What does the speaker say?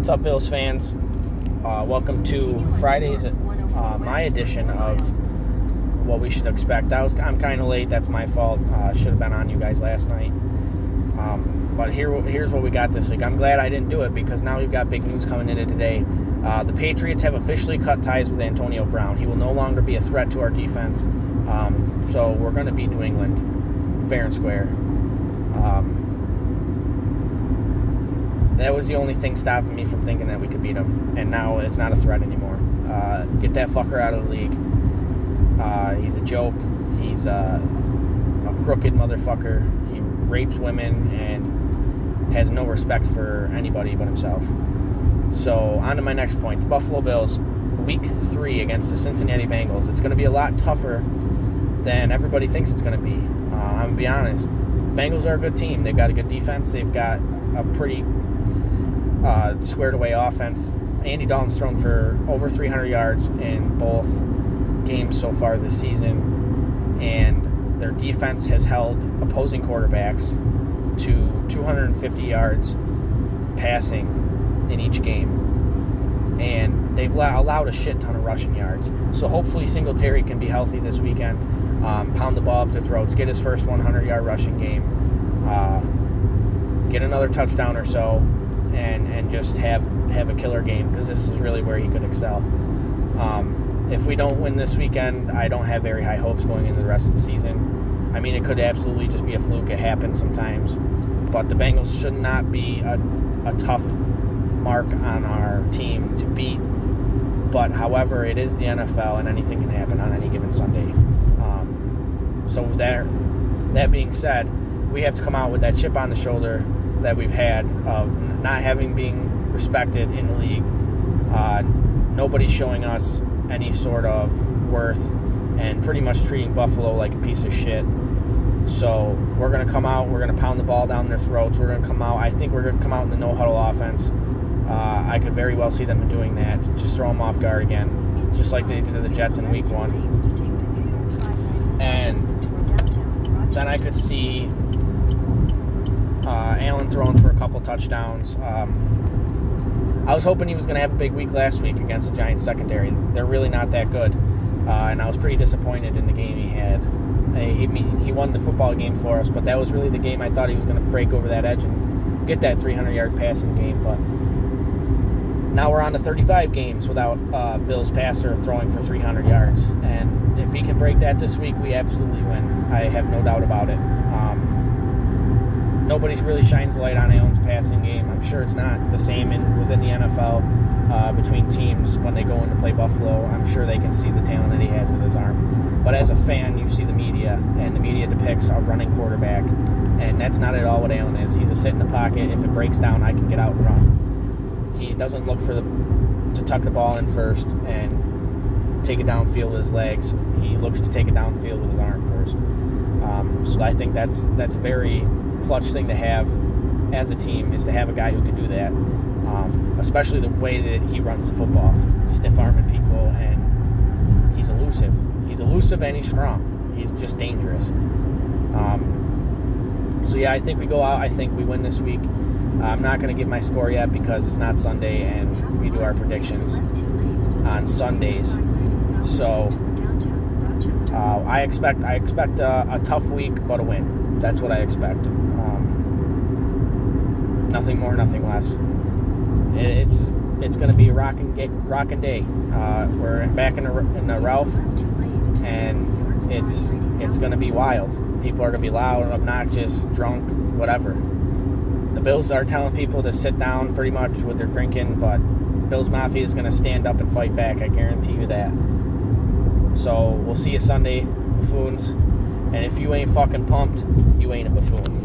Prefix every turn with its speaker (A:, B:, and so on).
A: What's up, Bills fans? Welcome to Friday's my edition of what we should expect. I'm kind of late. That's my fault. Should have been on you guys last night. But here's what we got this week. I'm glad I didn't do it because now we've got big news coming into today. The Patriots have officially cut ties with Antonio Brown. He will no longer be a threat to our defense. So we're going to beat New England fair and square. That was the only thing stopping me from thinking that we could beat him, and now it's not a threat anymore. Get that fucker out of the league. He's a joke. He's a crooked motherfucker. He rapes women and has no respect for anybody but himself. So on to my next point. The Buffalo Bills, Week 3 against the Cincinnati Bengals. It's going to be a lot tougher than everybody thinks it's going to be. I'm going to be honest. Bengals are a good team. They've got a good defense. They've got a pretty squared away offense. Andy Dalton's thrown for over 300 yards in both games so far this season, and their defense has held opposing quarterbacks to 250 yards passing in each game, and they've allowed a shit ton of rushing yards. So hopefully Singletary can be healthy this weekend, pound the ball up their throats, get his first 100-yard rushing game, get another touchdown or so, and just have a killer game, because this is really where he could excel. If we don't win this weekend, I don't have very high hopes going into the rest of the season. I mean, it could absolutely just be a fluke. It happens sometimes. But the Bengals should not be a tough mark on our team to beat. But, however, it is the NFL, and anything can happen on any given Sunday. So that being said, we have to come out with that chip on the shoulder that we've had of not having been respected in the league. Nobody's showing us any sort of worth and pretty much treating Buffalo like a piece of shit. So we're going to come out, we're going to pound the ball down their throats. I think we're going to come out in the no-huddle offense. I could very well see them doing that. Just throw them off guard again, just like they did to the Jets in Week 1. And then I could see Allen throwing for a couple touchdowns. I was hoping he was going to have a big week last week against the Giants secondary. They're really not that good, and I was pretty disappointed in the game he had. He won the football game for us, but that was really the game I thought he was going to break over that edge and get that 300-yard passing game. But now we're on to 35 games without Bills passer throwing for 300 yards, and if he can break that this week, we absolutely win. I have no doubt about it. Nobody really shines the light on Allen's passing game. I'm sure it's not the same within the NFL between teams when they go in to play Buffalo. I'm sure they can see the talent that he has with his arm. But as a fan, you see the media, and the media depicts a running quarterback, and that's not at all what Allen is. He's a sit in the pocket. If it breaks down, I can get out and run. He doesn't look to tuck the ball in first and take it downfield with his legs. He looks to take it downfield with his arm first. So I think that's a very clutch thing to have as a team, is to have a guy who can do that, especially the way that he runs the football, stiff-arming people, and he's elusive and he's strong. He's just dangerous. So yeah, I think we go out. I think we win this week. I'm not going to give my score yet because it's not Sunday and we do our predictions on Sundays. So I expect a tough week, but a win. That's what I expect. Nothing more, nothing less. It's going to be a rocking day. We're back in the Ralph, and it's going to be wild. People are going to be loud, obnoxious, drunk, whatever. The Bills are telling people to sit down pretty much with their drinking, but Bills Mafia is going to stand up and fight back. I guarantee you that. So we'll see you Sunday, buffoons. And if you ain't fucking pumped, you ain't a buffoon.